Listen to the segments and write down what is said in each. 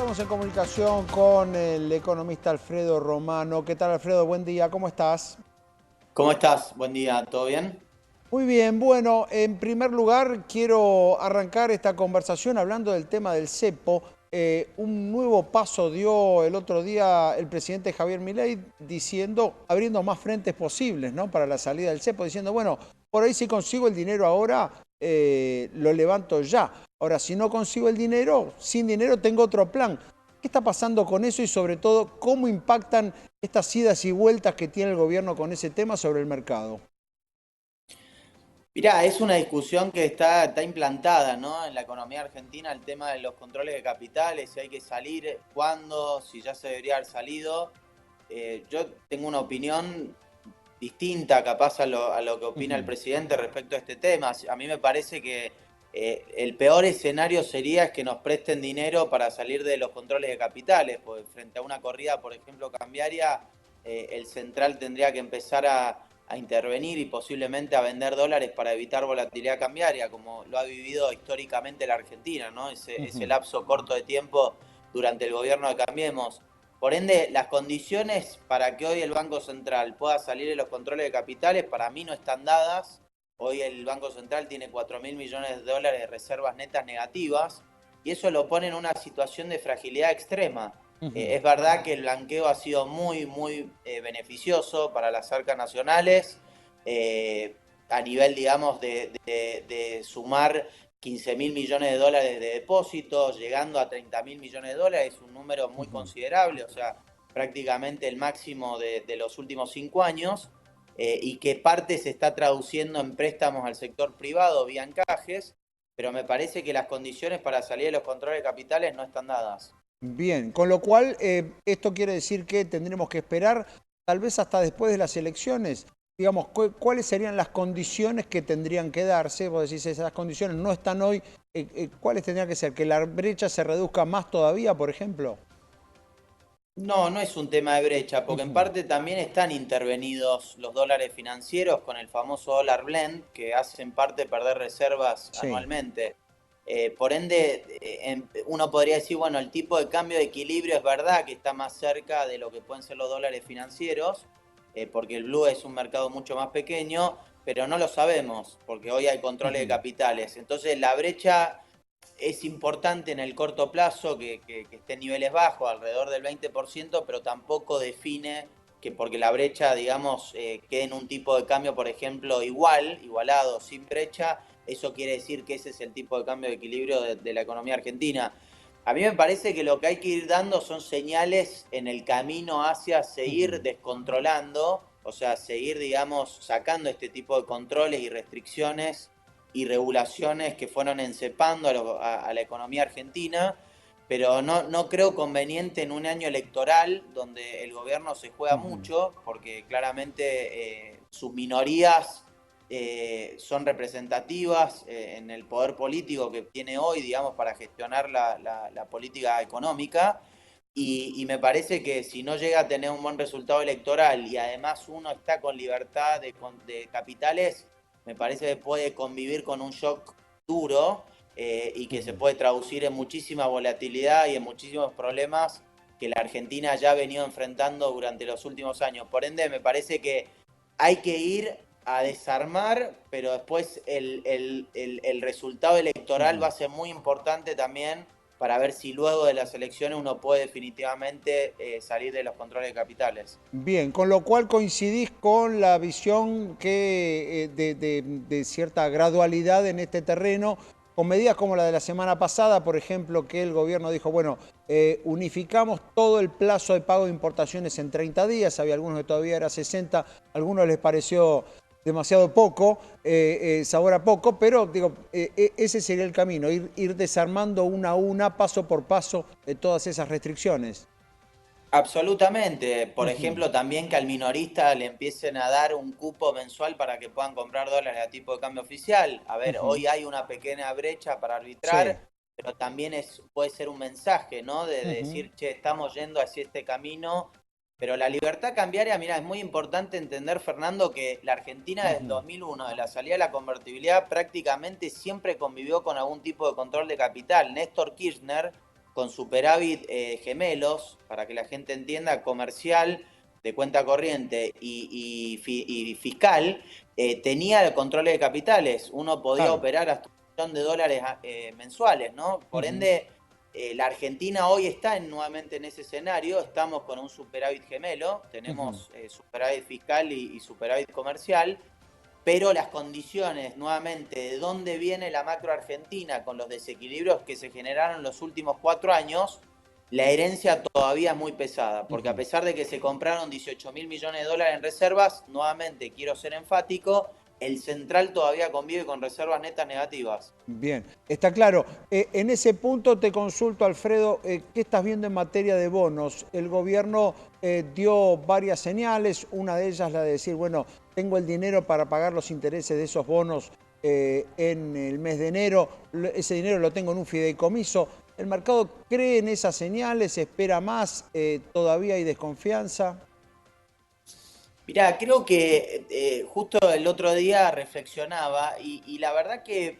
Estamos en comunicación con el economista Alfredo Romano. ¿Qué tal, Alfredo? Buen día, ¿cómo estás? ¿Cómo estás? Buen día, ¿todo bien? Muy bien, bueno, en primer lugar quiero arrancar esta conversación hablando del tema del cepo. Un nuevo paso dio el otro día el presidente Javier Milei diciendo, abriendo más frentes posibles, ¿no? Para la salida del cepo, diciendo, bueno, por ahí si consigo el dinero ahora, lo levanto ya. Ahora, si no consigo el dinero, sin dinero tengo otro plan. ¿Qué está pasando con eso y sobre todo cómo impactan estas idas y vueltas que tiene el gobierno con ese tema sobre el mercado? Mirá, es una discusión que está implantada, ¿no? En la economía argentina, el tema de los controles de capitales, si hay que salir, cuándo, si ya se debería haber salido. Yo tengo una opinión distinta, capaz a lo que opina el Ujú. presidente respecto a este tema. A mí me parece que el peor escenario sería que nos presten dinero para salir de los controles de capitales, porque frente a una corrida, por ejemplo, cambiaria, el central tendría que empezar a intervenir y posiblemente a vender dólares para evitar volatilidad cambiaria, como lo ha vivido históricamente la Argentina, ¿no? Ese Ujú. lapso corto de tiempo durante el gobierno de Cambiemos. Por ende, las condiciones para que hoy el Banco Central pueda salir de los controles de capitales para mí no están dadas. Hoy el Banco Central tiene 4.000 millones de dólares de reservas netas negativas y eso lo pone en una situación de fragilidad extrema. Ujú. Es verdad que el blanqueo ha sido muy beneficioso para las arcas nacionales, eh, a nivel, digamos, de sumar 15.000 millones de dólares de depósitos, llegando a 30.000 millones de dólares, es un número muy Ujú. considerable, o sea, prácticamente el máximo de los últimos 5 años, y que parte se está traduciendo en préstamos al sector privado vía encajes, pero me parece que las condiciones para salir de los controles de capitales no están dadas. Bien, con lo cual esto quiere decir que tendremos que esperar tal vez hasta después de las elecciones. Digamos, ¿cuáles serían las condiciones que tendrían que darse? Vos decís, esas condiciones no están hoy. ¿Cuáles tendrían que ser? ¿Que la brecha se reduzca más todavía, por ejemplo? No, no es un tema de brecha, porque en Ujú. parte también están intervenidos los dólares financieros con el famoso dólar blend, que hacen parte perder reservas Sí. anualmente. Por ende, uno podría decir, bueno, el tipo de cambio de equilibrio es verdad que está más cerca de lo que pueden ser los dólares financieros, porque el blue es un mercado mucho más pequeño, pero no lo sabemos, porque hoy hay controles de Ujú. capitales. Entonces, la brecha es importante en el corto plazo que esté en niveles bajos, alrededor del 20%, pero tampoco define que porque la brecha, digamos, quede en un tipo de cambio, por ejemplo, igualado, sin brecha, eso quiere decir que ese es el tipo de cambio de equilibrio de la economía argentina. A mí me parece que lo que hay que ir dando son señales en el camino hacia seguir Ujú. descontrolando, o sea, seguir, digamos, sacando este tipo de controles y restricciones y regulaciones que fueron encepando a la economía argentina, pero no creo conveniente en un año electoral donde el gobierno se juega Ujú. mucho, porque claramente sus minorías son representativas en el poder político que tiene hoy, digamos, para gestionar la política económica. Y me parece que si no llega a tener un buen resultado electoral y además uno está con libertad de capitales, me parece que puede convivir con un shock duro, y que se Ujú. puede traducir en muchísima volatilidad y en muchísimos problemas que la Argentina ya ha venido enfrentando durante los últimos años. Por ende, me parece que hay que ir a desarmar, pero después el resultado electoral va Ujú. a ser muy importante también para ver si luego de las elecciones uno puede definitivamente salir de los controles de capitales. Bien, con lo cual coincidís con la visión que, de cierta gradualidad en este terreno, con medidas como la de la semana pasada, por ejemplo, que el gobierno dijo, bueno, unificamos todo el plazo de pago de importaciones en 30 días, había algunos que todavía era 60, a algunos les pareció demasiado poco, sabor a poco, pero digo, ese sería el camino, ir desarmando una a una, paso por paso, de todas esas restricciones. Absolutamente. Por Ujú. ejemplo, también que al minorista le empiecen a dar un cupo mensual para que puedan comprar dólares a tipo de cambio oficial. A ver, Ujú. hoy hay una pequeña brecha para Sí. arbitrar, pero también puede ser un mensaje, ¿no? De Ujú. decir, che, estamos yendo hacia este camino. Pero la libertad cambiaria, mira, es muy importante entender, Fernando, que la Argentina desde el Ujú. 2001, de la salida de la convertibilidad, prácticamente siempre convivió con algún tipo de control de capital. Néstor Kirchner con superávit gemelos, para que la gente entienda, comercial, de cuenta corriente y fiscal, tenía el control de capitales. Uno podía Claro. operar hasta $1.000.000 mensuales, ¿no? Por ende, la Argentina hoy está nuevamente en ese escenario. Estamos con un superávit gemelo, tenemos superávit fiscal y superávit comercial, pero las condiciones, nuevamente, de dónde viene la macro argentina con los desequilibrios que se generaron en los últimos 4 años, la herencia todavía es muy pesada, porque a pesar de que se compraron 18.000 millones de dólares en reservas, nuevamente quiero ser enfático, el central todavía convive con reservas netas negativas. Bien, está claro. En ese punto te consulto, Alfredo, ¿qué estás viendo en materia de bonos? El gobierno dio varias señales, una de ellas la de decir, bueno, tengo el dinero para pagar los intereses de esos bonos en el mes de enero, ese dinero lo tengo en un fideicomiso. ¿El mercado cree en esas señales? ¿Espera más? ¿Todavía hay desconfianza? Mirá, creo que justo el otro día reflexionaba y la verdad que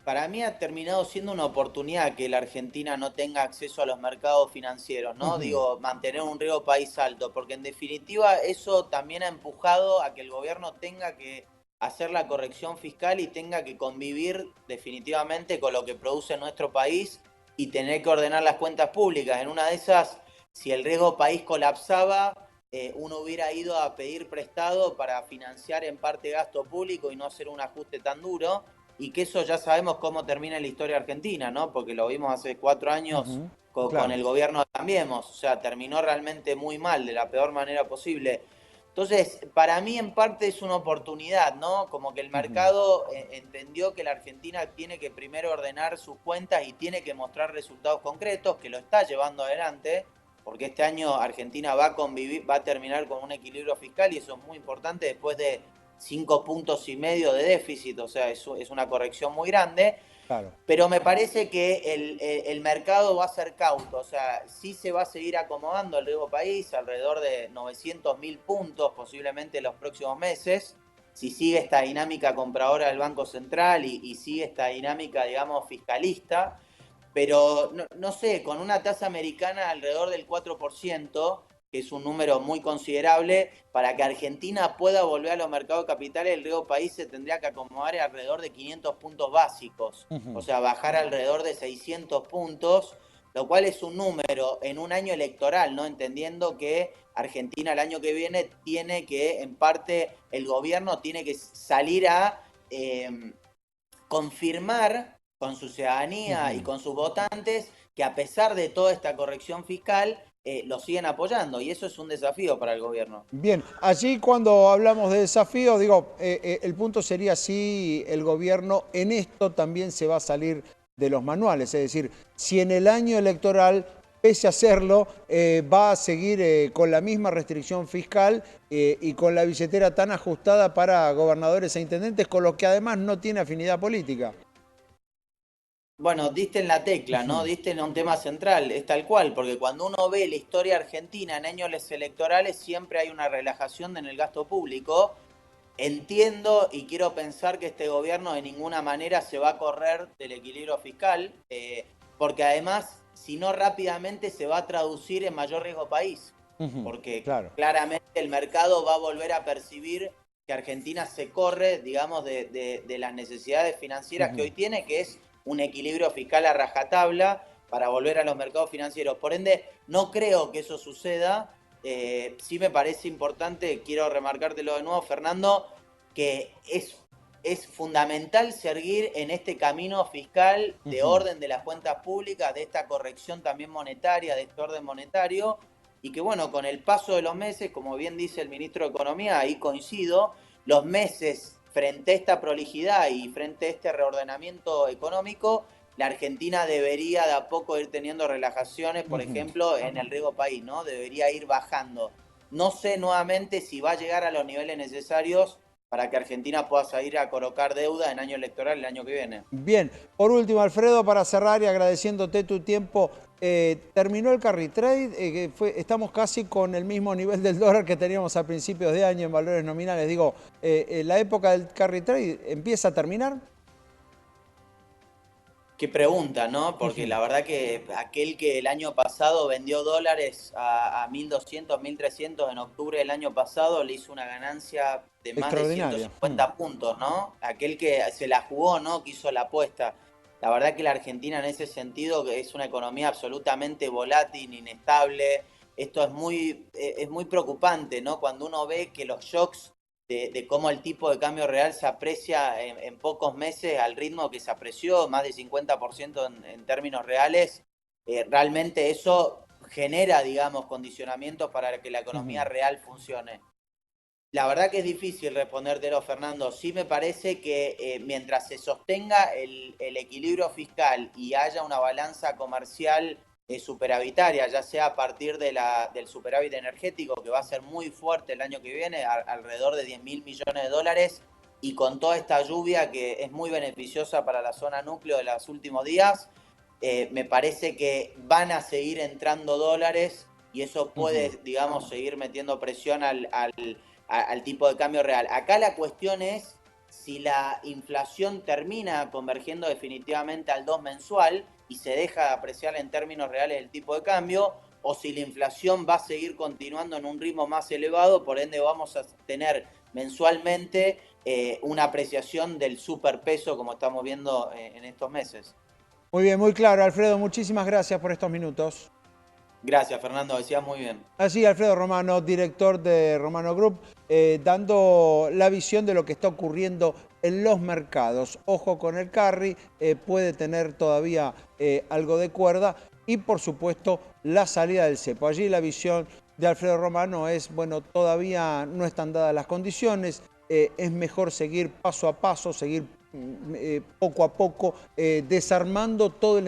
para mí ha terminado siendo una oportunidad que la Argentina no tenga acceso a los mercados financieros, ¿no? Digo, mantener un riesgo país alto, porque en definitiva eso también ha empujado a que el gobierno tenga que hacer la corrección fiscal y tenga que convivir definitivamente con lo que produce nuestro país y tener que ordenar las cuentas públicas. En una de esas, si el riesgo país colapsaba, uno hubiera ido a pedir prestado para financiar en parte gasto público y no hacer un ajuste tan duro, y que eso ya sabemos cómo termina en la historia argentina, ¿no? Porque lo vimos hace 4 años con Claro. el gobierno de Cambiemos, o sea, terminó realmente muy mal, de la peor manera posible. Entonces, para mí en parte es una oportunidad, ¿no? Como que el mercado entendió que la Argentina tiene que primero ordenar sus cuentas y tiene que mostrar resultados concretos, que lo está llevando adelante, porque este año Argentina va a convivir, va a terminar con un equilibrio fiscal y eso es muy importante después de 5,5 puntos de déficit, o sea, es una corrección muy grande. Claro. Pero me parece que el mercado va a ser cauto, o sea, sí se va a seguir acomodando el riesgo país, alrededor de 900.000 puntos posiblemente en los próximos meses, si sigue esta dinámica compradora del Banco Central y sigue esta dinámica, digamos, fiscalista, pero no sé, con una tasa americana alrededor del 4%, que es un número muy considerable, para que Argentina pueda volver a los mercados de capitales, el riesgo país se tendría que acomodar alrededor de 500 puntos básicos, o sea, bajar alrededor de 600 puntos, lo cual es un número en un año electoral, ¿no? Entendiendo que Argentina el año que viene tiene que, en parte, el gobierno tiene que salir a confirmar con su ciudadanía y con sus votantes que a pesar de toda esta corrección fiscal, lo siguen apoyando y eso es un desafío para el gobierno. Bien, allí cuando hablamos de desafíos, digo, el punto sería si el gobierno en esto también se va a salir de los manuales, es decir, si en el año electoral, pese a hacerlo, va a seguir con la misma restricción fiscal y con la billetera tan ajustada para gobernadores e intendentes, con los que además no tiene afinidad política. Bueno, diste en la tecla, ¿no? Diste en un tema central, es tal cual, porque cuando uno ve la historia argentina en años electorales siempre hay una relajación en el gasto público. Entiendo y quiero pensar que este gobierno de ninguna manera se va a correr del equilibrio fiscal, porque además, si no rápidamente se va a traducir en mayor riesgo país, porque Claro. claramente el mercado va a volver a percibir que Argentina se corre, digamos, de las necesidades financieras que hoy tiene, que es un equilibrio fiscal a rajatabla para volver a los mercados financieros. Por ende, no creo que eso suceda. Sí me parece importante, quiero remarcártelo de nuevo, Fernando, que es fundamental seguir en este camino fiscal de orden de las cuentas públicas, de esta corrección también monetaria, de este orden monetario, y que bueno, con el paso de los meses, como bien dice el ministro de Economía, ahí coincido, los meses frente a esta prolijidad y frente a este reordenamiento económico, la Argentina debería de a poco ir teniendo relajaciones, por ejemplo, en el riesgo país, ¿no? Debería ir bajando. No sé nuevamente si va a llegar a los niveles necesarios para que Argentina pueda salir a colocar deuda en año electoral el año que viene. Bien, por último, Alfredo, para cerrar y agradeciéndote tu tiempo, terminó el carry trade, estamos casi con el mismo nivel del dólar que teníamos a principios de año en valores nominales. Digo, ¿la época del carry trade empieza a terminar? Qué pregunta, ¿no? Porque Ujú. la verdad que aquel que el año pasado vendió dólares a 1.200, 1.300 en octubre del año pasado, le hizo una ganancia de más de Extraordinaria. 150 puntos, ¿no? Aquel que se la jugó, ¿no? Que hizo la apuesta. La verdad que la Argentina en ese sentido que es una economía absolutamente volátil, inestable. Esto es muy preocupante, ¿no? Cuando uno ve que los shocks de cómo el tipo de cambio real se aprecia en pocos meses al ritmo que se apreció, más de 50% en términos reales, realmente eso genera, digamos, condicionamientos para que la economía Ujú. real funcione. La verdad que es difícil respondértelo, Fernando. Sí me parece que mientras se sostenga el equilibrio fiscal y haya una balanza comercial superavitaria, ya sea a partir del superávit energético, que va a ser muy fuerte el año que viene, alrededor de 10.000 millones de dólares, y con toda esta lluvia que es muy beneficiosa para la zona núcleo de los últimos días, me parece que van a seguir entrando dólares y eso Ujú. puede, digamos, seguir metiendo presión al tipo de cambio real. Acá la cuestión es si la inflación termina convergiendo definitivamente al 2 mensual y se deja de apreciar en términos reales el tipo de cambio, o si la inflación va a seguir continuando en un ritmo más elevado, por ende vamos a tener mensualmente una apreciación del superpeso como estamos viendo en estos meses. Muy bien, muy claro, Alfredo. Muchísimas gracias por estos minutos. Gracias, Fernando, decías muy bien. Así, Alfredo Romano, director de Romano Group, dando la visión de lo que está ocurriendo en los mercados. Ojo con el carry, puede tener todavía algo de cuerda y, por supuesto, la salida del cepo. Allí la visión de Alfredo Romano es, bueno, todavía no están dadas las condiciones, es mejor seguir paso a paso, seguir poco a poco, desarmando todo el